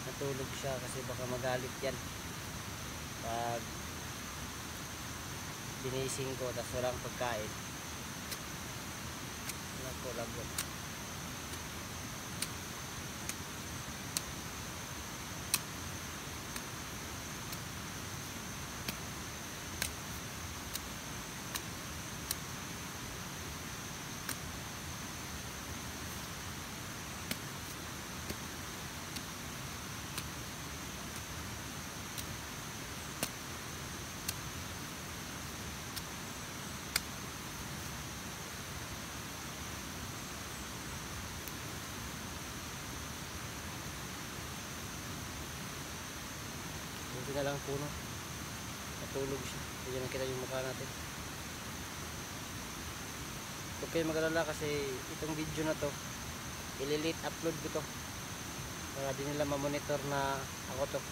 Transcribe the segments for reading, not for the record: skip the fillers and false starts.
natulog siya kasi baka magalit yan pag binising ko tas walang pagkain. Nako, lagot. Hindi na lang puno. Natulog siya. Hindi na kita yung mukha natin. Huwag kayo mag-alala kasi itong video na to ililate upload ko to para di nila ma-monitor na ako to.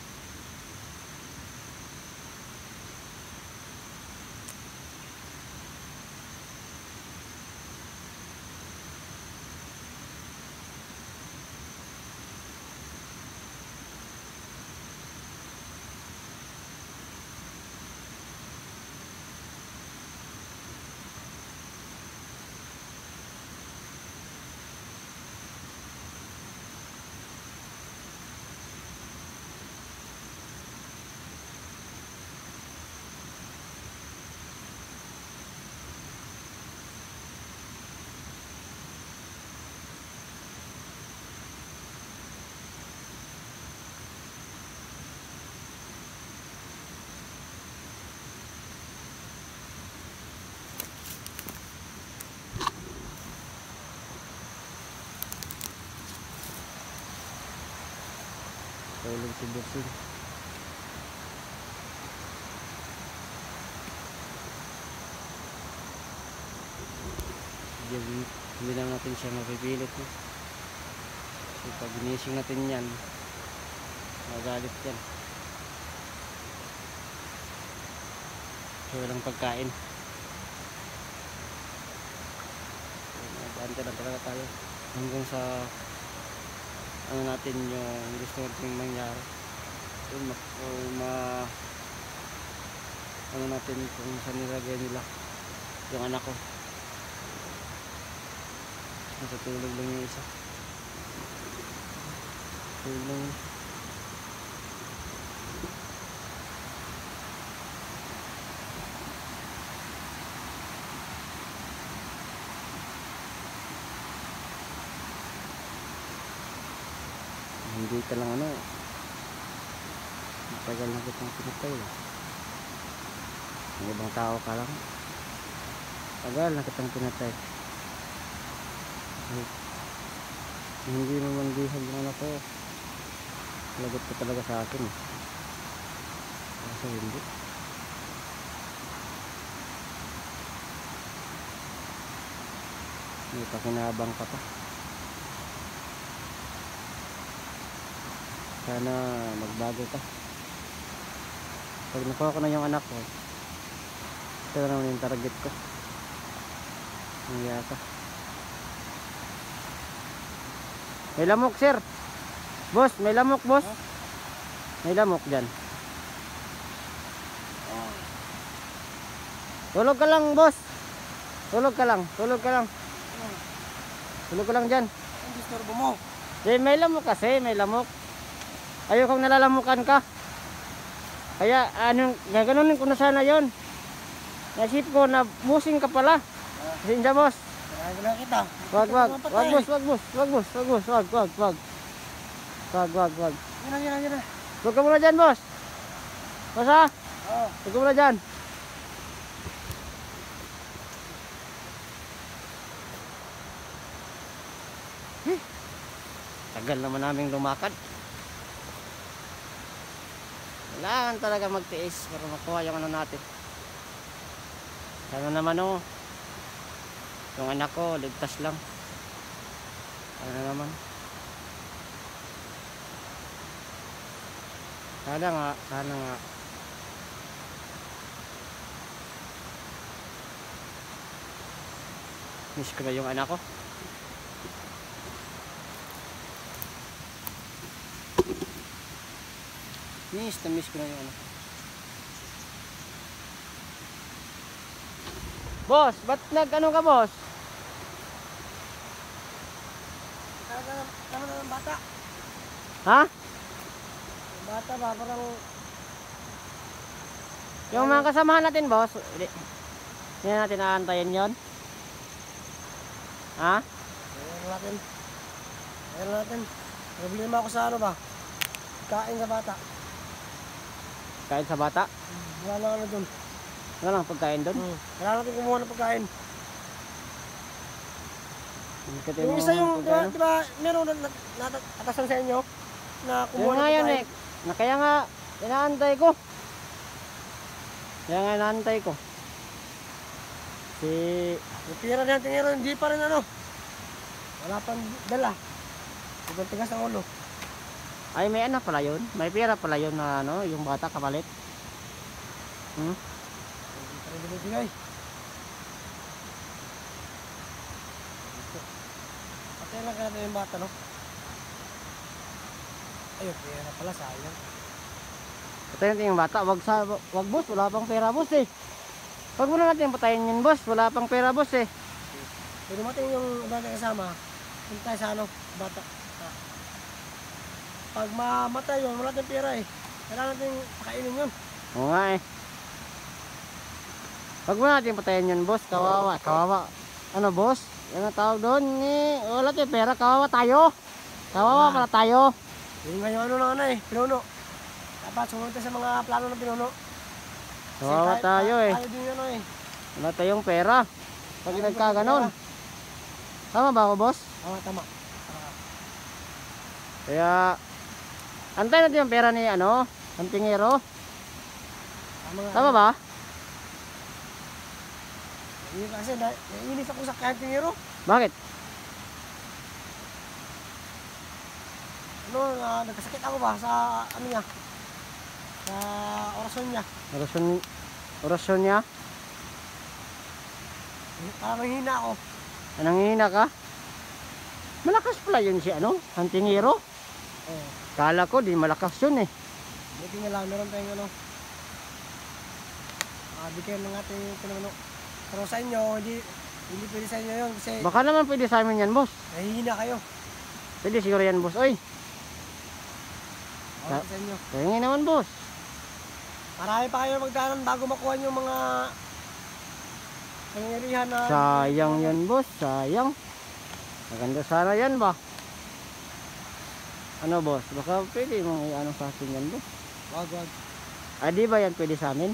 Tulog si Bossing. Hindi lang natin siya mapipilit. Kasi pag ginising natin yan, magalit yan. So walang pagkain. Banta lang talaga tayo hanggang sa ano natin yung gusto natin mangyari. Ano natin kung saan nilagay nila yung anak ko. Natutulog lang yung isa. Tulog. Hindi ka lang ano, matagal na kitang pinatay lang. Ang ibang tao ka lang, tagal na kitang pinatay. Hindi mo mandihan yung anak ko, lagot ka talaga sa akin eh. Kasi hindi may pakinabang ka pa. Sana magbago ka. Pag nakuha ko na yung anak ko, ito na naman yung target ko. Ang yaka. May lamok sir. Boss, may lamok boss. May lamok dyan. Tulog ka lang boss. Tulog ka lang. Tulog ka lang. Tulog ka lang dyan. Ang disturbo mo. May lamok kasi, may lamok. Ayaw kong nalalamukan ka. Kaya anong gaganunin ko na sana yon. Nasip ko na busing ka pala. Sinja boss. Kaya na kita. Wag boss. Wag. Yan na. Wag ka muna dyan boss. Boss ha? Oo. Wag ka muna dyan. Tagal naman naming lumakad. Kailangan talaga magtiis para makuha yung ano natin. Sana naman yung anak ko ligtas lang. Sana naman. Sana nga. Miss ko na yung anak ko. Miss na miss ko na yung ano. Boss, ba't nag-ano ka, boss? Tama na ng bata. Ha? Yung bata ba, parang... Yung mga kasamahan natin, boss. Hindi natin aantayin yon. Ha? Ayan natin. Ayan natin. Problema ako sa ano ba? Kain sa bata. Kain sa bata? Wala na ano dun. Wala lang pagkain doon. Kailangan natin kumuha ng pagkain. Yung Yung isa yung, di ba, meron atasan sa inyo na kumuha Yung ng nga yun pagkain. Na kaya nga, inaantay ko. Kaya nga inaantay ko. Si... Yung pira na tingero, hindi pa rin ano. Wala pang dala. Ibang tigas ng ulo. Ay, may ano pala yun? May pera pala yun na ano, yung bata kapalit. Hindi pa rin binibigay. Patay lang ka natin yung bata, no? Ayun, pera pala, sayang. Patayin natin yung bata. Wag boss, wala pang pera boss eh. Wag muna natin patayin yun boss, wala pang pera boss eh. Kung dumating yung bata kasama, punta tayo sa ano, bata. Pag mamatay yun, wala tayong pera eh. Kailangan natin pakainin yun. Oo nga eh. Wag muna natin patayin yun boss, kawawa. Kawawa. Ano boss? Yan ang tawag doon eh. Wala tayong pera, kawawa tayo. Kawawa pala tayo. Yun nga yung ano na ano eh, pinuno. Dapat sumunod tayo sa mga plano ng pinuno. Kasi Kawawa tayo eh. Tayo din ano eh. Wala tayong pera. Pag nagkaganon. Tama ba ako boss? Tama. Kaya antayin natin yung pera ni ano, ang tingero. Tama ba? Hindi kasi naiinis ako sa kantingero. Bakit? Ano, nagkasakit ako ba sa ano niya? Sa orasyon niya. Orasyon niya? Parang nanghina ako. Nanghihina ka? Malakas pala yun si ano, ang tingero. Oo. Kala ko di malakas yun eh. Buti nga lang, meron tayong ano. Bigyan ng ating pinuno. Pero sa inyo, hindi pwede sa inyo yun kasi Baka naman pwede sa amin yan boss. nahihina kayo. Pwede siguro yan boss. Oy, Okay sa inyo. kaya naman boss. Marami pa kayo magdaanan bago makuha yung mga nangyarihan na... Sayang yan boss, sayang. Maganda sana yan ba? Ano boss, baka pwede mong i-ano sa akin yan boss. Wag. Ah, di ba yan pwede sa amin?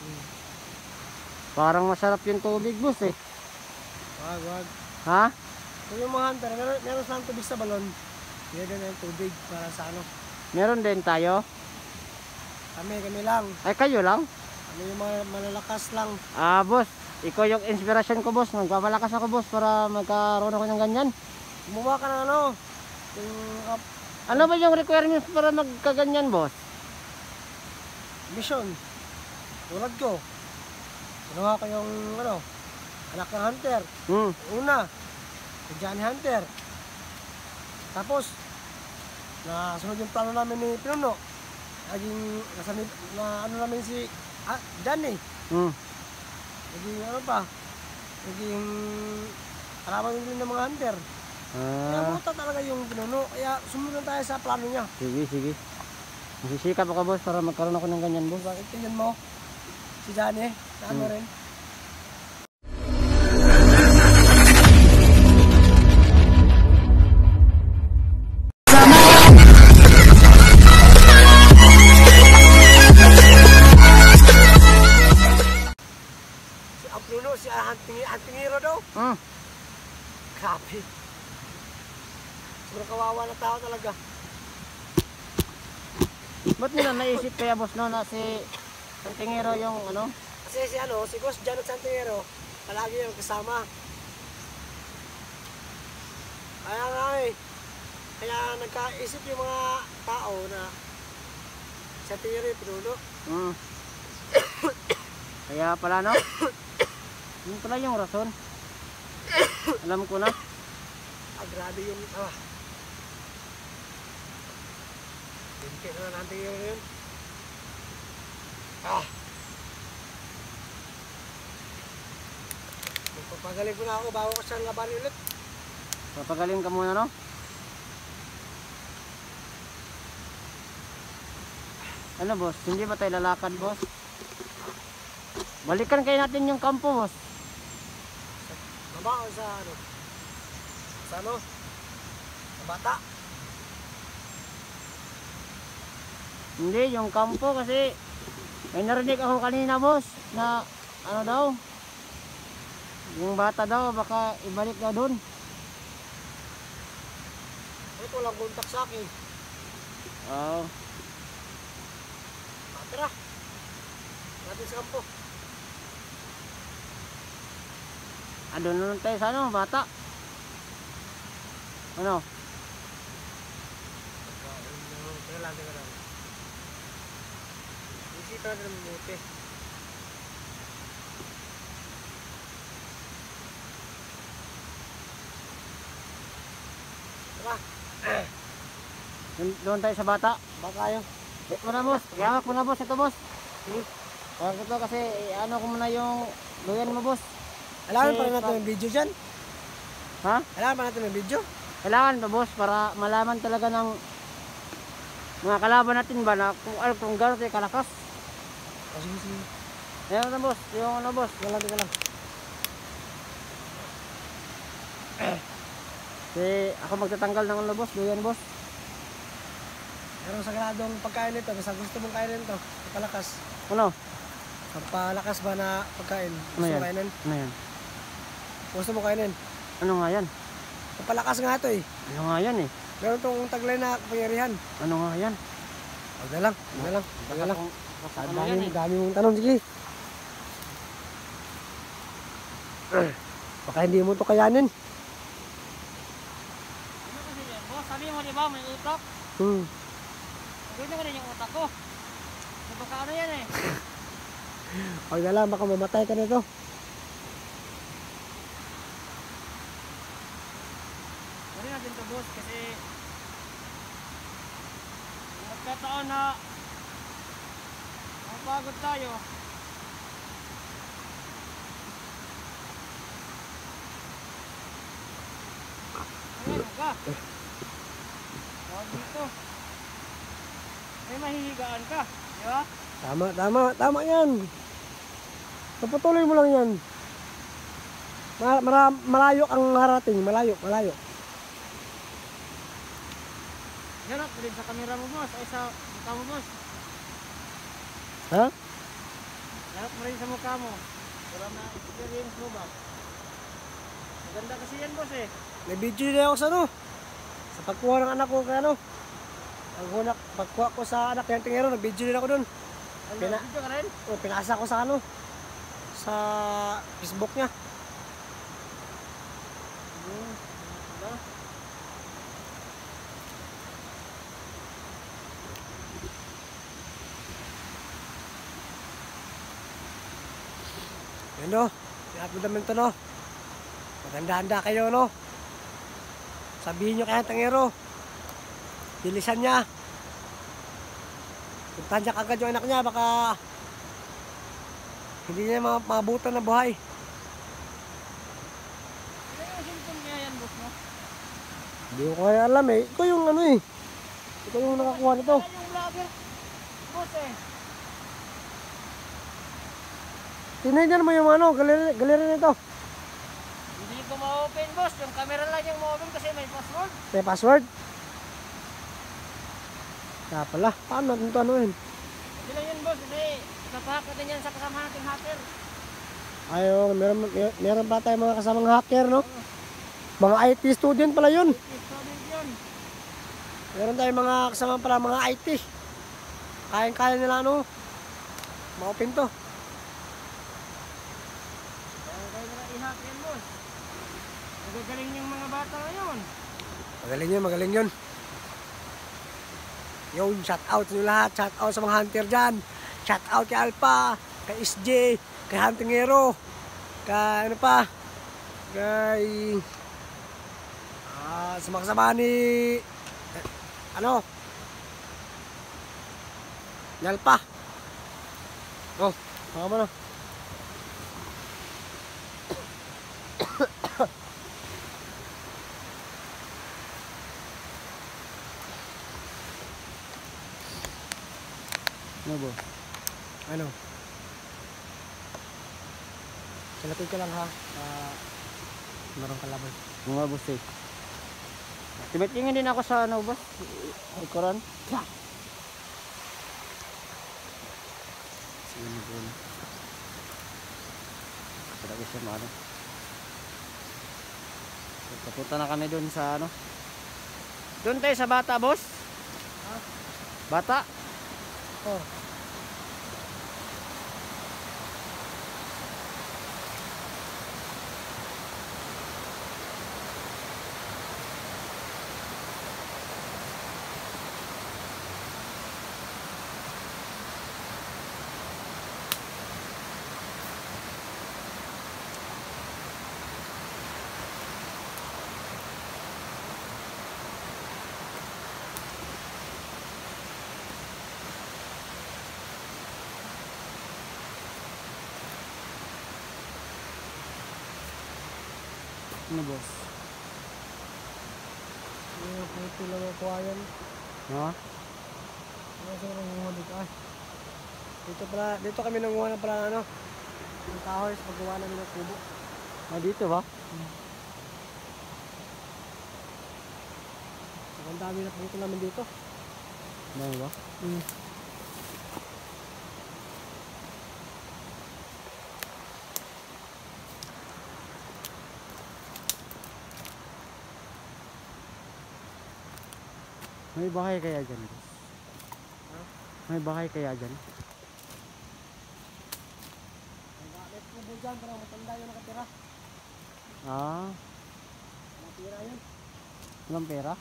Parang masarap yung tubig boss eh. Wag. Ha? Kung yung mga hunter, meron silang tubig sa balon. Meron na yung tubig para sa ano. Meron din tayo? Kami lang. Ay kayo lang? Kami yung malalakas lang. Ah boss, ikaw yung inspiration ko boss. Magpapalakas ako boss para magkaroon ako ng ganyan. Gumawa ka ng ano. Yung Ano ba yung requirements para magkaganyan boss? mission. Tulad ko. Ginawa ko yung ano, anak ng hunter. Una, si Johnny Hunter. Tapos, nasunod yung plano namin ni Pinuno. Naging, na ano namin si Johnny. Naging ano pa, naging harapan din ng mga hunter. Kaya buta talaga yung Pinuno. Kaya sumunod tayo sa plano niya. Sige. Masisikap ako boss para magkaroon ako ng ganyan boss. Bakit tingnan mo? Si Johnny, na ano rin. Ang Pinuno, si Antingiro daw. Grabe. Sobrang kawawa na tao talaga. Ba't nila naisip kaya boss no na si Santingero yung ano? Kasi si ano, si Ghost Janot Santingero, palagi yung kasama. Kaya nga eh. Kaya nagkaisip yung mga tao na Santingero yung Pinuno. Kaya pala no? Yun pala yung rason. Alam ko na. Grabe yung Hindi na natin yun. Magpapagaling ko na ako bago ko siya laban ulit. Papagaling ka muna, no? Ano, boss? Hindi ba tayo lalakad, boss? Balikan kayo natin yung kampo, boss. Baba o sa ano? Sa ano? Sa bata? Hindi, yung kampo kasi may narinig ako kanina, boss, na ano daw, yung bata daw, baka ibalik daw dun. Ito lang kontak sa akin. Oo. Tara. Natin sa kampo. Doon na tayo sa ano, bata. Ano? Teka lang. Isita na ng mabuti. Tara. Doon tayo sa bata. Baka kayo. Ito mo na, boss. Ihawak mo na, boss. Ito, boss. Huwag ito kasi ano ko muna yung luyan mo, boss. Kailangan Kasi pa rin natin ng video dyan. Ha? Kailangan pa natin ng video. Kailangan ba, boss, para malaman talaga ng mga kalaban natin ba na kung gano'n tayo kalakas. Sige. Ayan na, boss. Yung ano, boss. Teka lang. Kasi ako magtatanggal ng ano, boss. Luyan, boss. Merong sagradong pagkain nito. Basta gusto mong kainin ito. Palakas. Ano? Palakas ba na pagkain? Ano Gusto yan? mo kainin? Ano yan? Gusto mo kainin? Ano nga yan? Palakas nga ito eh. Ano nga yan eh? Meron tong taglay na kapangyarihan. Ano nga yan? Huwag na lang. Ano yan eh? Dami mong tanong. Sige. Baka hindi mo ito kayanin. Ano kasi yan, boss? Sabi mo, di ba, may utak? Gawin ko rin yung utak ko. So, baka ano yan eh? Huwag na lang. Baka mamatay ka nito. Gawin natin ito, boss, kasi nagkataon na mapagod tayo. Ayan, ka. Huwag dito. May mahihigaan ka, di ba? Tama yan. Papatuloy mo lang yan. Malayo ang harating. Malayo. Ganap rin sa camera mo, boss. Ay sa mukha mo, boss. Ha? Ganap mo rin sa mukha mo. Para ma-experience mo ba? Maganda kasi yan, boss eh. May video din ako sa ano. Sa pagkuha ng anak ko kay ano. Pagkuha ko sa anak ng tingero, nag-video din ako dun. Ano, Pina- video ka rin? Pinasa ko sa ano. Sa Facebook niya. Diba? Yan no. I-upload namin ito no. Maganda-handa kayo no. Sabihin nyo kaya tangero. Bilisan niya. Puntahan niya kagad yung anak niya. Baka hindi niya mabutan na buhay. Ano yung symptom kaya yan, boss, no? Hindi ko kaya alam eh. Ikaw yung ano eh. Ikaw yung nakakuha nito. Ano yung vlogger, boss eh? Tinignan mo yung ano, galeri nito. Hindi ko ma-open, boss. Yung camera lang yung ma-open kasi may password. May password. Kaya pala, paano natin ito anuhin? Hindi lang yun, boss. Kasi napahack natin yan sa kasama nating hacker. Ayaw, meron pa tayong mga kasamang hacker, no? Mga IT student pala yun. Student yun. Meron tayong mga kasama pala, mga IT. Kaya nila, ano? Ma-open to. Kaya kayo nila i-hack yan, boss. Nagagaling yung mga bata ngayon. Magaling yun. Yun, shout out nyo lahat. Shout out sa mga hunter dyan. Shout out kay Alpha, kay SJ, kay Huntingero, kay ano pa, kay sa mga kasama ni ano, ni Alpha. Oh, baka mo na. Ano boss? Ano? Salapit ka lang ha. Marang kalaban. Mga boss eh. Timitingin din ako sa ano boss? Ikuran. Sige na po na. Talaga siya maano. Papunta na kami dun sa ano. Doon tayo sa bata boss? Ha? Bata? Oh. Ano boss? Puti lang ako ayan. Ha? Ano sa nanguha dito ay? Dito kami nanguha na pala ano? Yung kahoy sa paggawa namin ng kubo. Ah, dito ba? Ang dami na puto namin dito. Dami ba? May bahay kaya dyan boss? Ha? May bahay kaya dyan? May kubo dyan pero matanda yung nakatira. Ah, Natira yun. walang pera?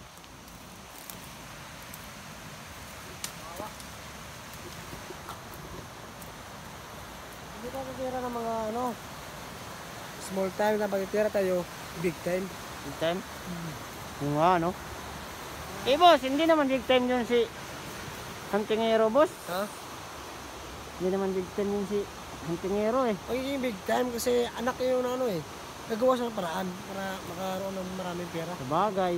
Hindi ka natira ng mga ano. Small time na pagtitira tayo, big time. Big time? Yung nga no? Eh boss, hindi naman big time yun si Hantingero boss. Ha? Hindi naman big time yun si Hantingero eh. Magiging big time kasi anak yun ng ano eh. Nagawa siya ng paraan para makaroon ng maraming pera. Sabagay.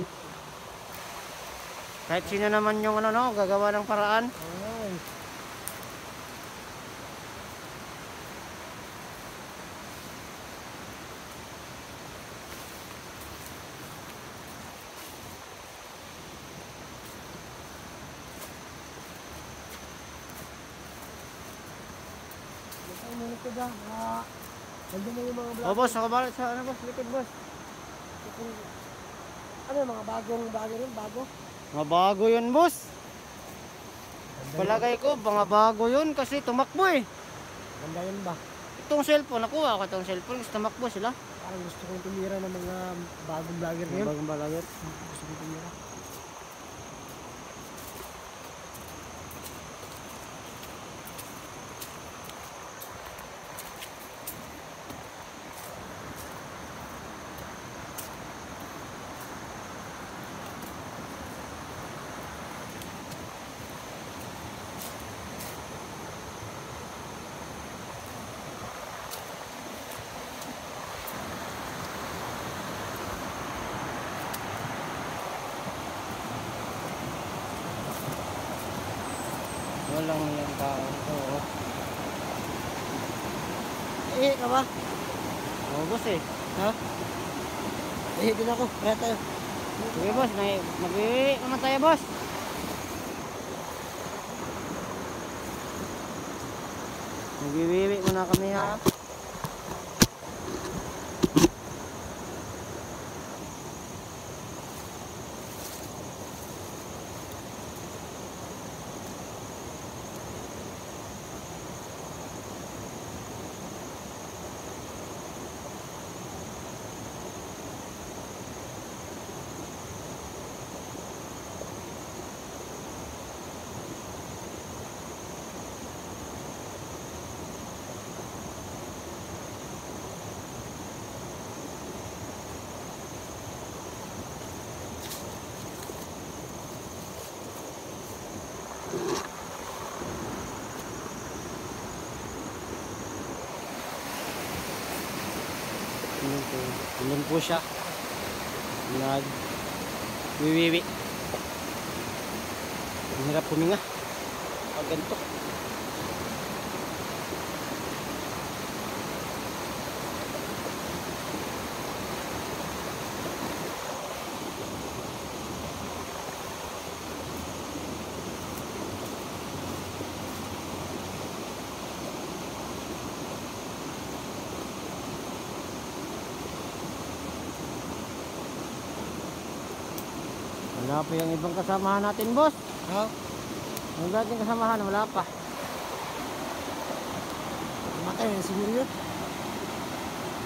Kahit sino naman yung ano no, gagawa ng paraan. Ay. Ay, ngunit ko ba? Nandun na yung mga vlog. O boss, nakabalat sa ano boss, likod boss. Ano yung mga bagong bago rin? Bago? Mga bago yun boss. Ganda Palagay ko, mga bago yun kasi tumakbo eh. Ganda yun ba? Itong cellphone, nakuha ko itong cellphone kasi tumakbo sila. Parang gusto kong tumira ng mga bagong vlogger Mga ngayon. bagong balagit. Gusto kong tumira. Walang yung tao. Oo. Eh, ka ba? Oo boss eh. Ha? Eh, din ako. Kaya tayo. Sige boss, mag-iwi naman tayo boss. Mag-iwi muna kami ha. Doon po siya. Wiwiwi. Ang hirap huminga. Pag ganito. Wala pa yung ibang kasamahan natin, boss. Ha? Yung dating kasamahan, wala pa. Matay, siguro yun.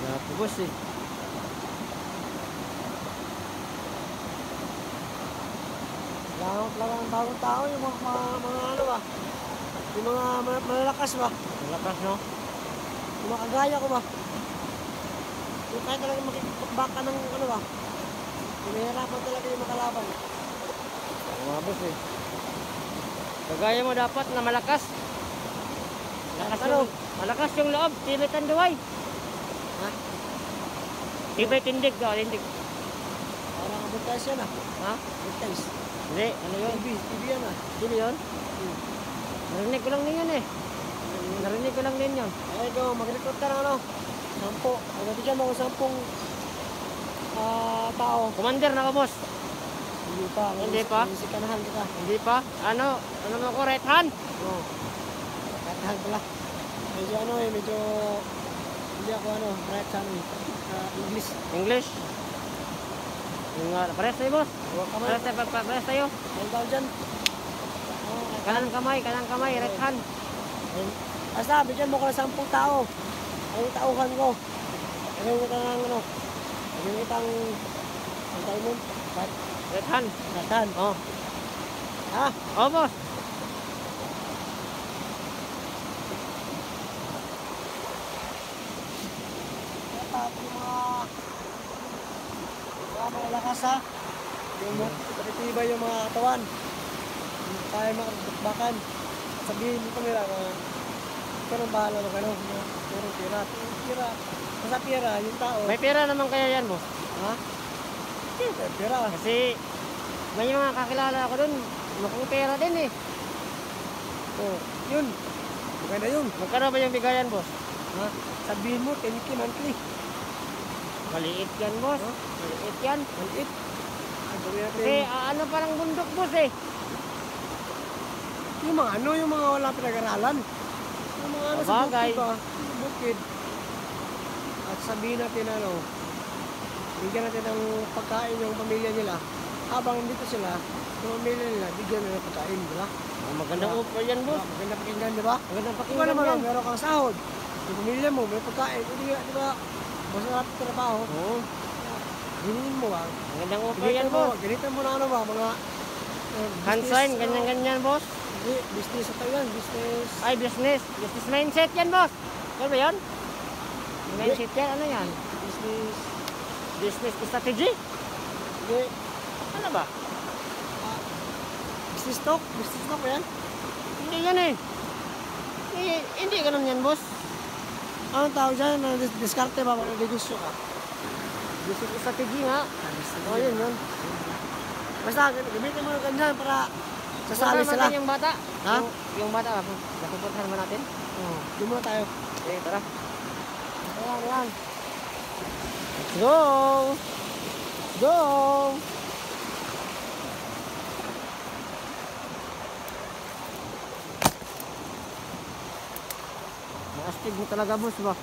Wala pa, boss eh. Lang ang bagong tao, yung mga ano ba? Yung mga malalakas ba? Malakas, no? Yung mga kagaya ko ba? Yung kahit talaga makikipagback ng ano ba? Pinahirapan talaga yung makalaban. Mga boss eh. Kagaya mo dapat na malakas. Malakas yung loob. Tibay tanduay. Ha? Tibay tindig. Tindig. Parang advertise yan ah. Ha? Advertise. Hindi. Ano yun? TV yan ah. Sino yun? Narinig ko lang din yun eh. Narinig ko lang din yun. Ay ikaw, mag-recruit ka ng ano? 10. Nabigyan mo ko 10 tao. Commander na ka, boss. Hindi pa. Hindi pa? Sikanahan kita. Hindi pa. Ano mo ko? Right hand? Oo. Katahan pala. Medyo ano eh, medyo hindi ako ano, right sa ano eh. English. English? Yung pares tayo, boss. Huwag kamay. Pares tayo. Ang tao dyan. Oo, Kanang kamay, right hand. basta, bigyan mo ko ng 10 tao. Ang tauhan ko. Gawin kita ng ano. Gawin kitang ang tayo mo. Right hand. Katahan. Oh. Ha? Oh, boss. Dapat yung mga malalakas ha. Yung matitibay yung mga katawan. Hindi tayo makakbakan. Sabihin mo nila na ikaw nang bahala ng ano. Puro pira. Pira. Basta pira, yung tao. May pera naman kaya yan, boss. Ha? Pira. Kasi may mga kakilala ako dun. Mukhang pera din eh. Oh, yun. Maganda yun. Magkano ba yung bigayan, boss? Ha? Sabihin mo, 10K monthly. Maliit yan, boss. Huh? Maliit yan. Maliit. Ay, gawin natin. Kasi ano parang bundok, boss eh. Yung mga ano, yung mga wala pinag-aralan. Yung mga ano sa Sabagay. bukid ba? Sa bukid. At sabihin natin ano, bigyan natin ng pagkain yung pamilya nila. Habang dito sila, yung pamilya nila, bigyan nila ng pagkain, di ba? Magandang offer yan, boss. Maganda pakinggan, di ba? Magandang Ikaw pakinggan naman, yan. meron kang sahod. Yung pamilya mo, may pagkain. Di ba? Masarap yung trabaho. Oo. Hinihin mo ba? Magandang offer yan, boss. Ginitan mo na ano ba? Mga Hand sign, ganyan-ganyan, boss. Hindi, business ito yan. Business. Ay, business. Business mindset yan, boss. Ano ba yan? Mindset yan, ano yan? Business. Business strategy? Hindi. Ano ba? Business talk. Business talk ba yan? Hindi yan eh. Hindi ganun yan, boss. Anong tawag dyan? Diskarte ba? Mag-negosyo ka? Business strategy nga. Oh, yun, yun. Basta, gamitin mo ng ganyan para sasali Puntahan sila. natin yung bata. Ha? Yung bata, napupuntahan mo natin. Oo. Doon muna tayo. Okay, tara. Ayan, ayan. Let's go! Let's go! Maastig mo talaga, boss ba?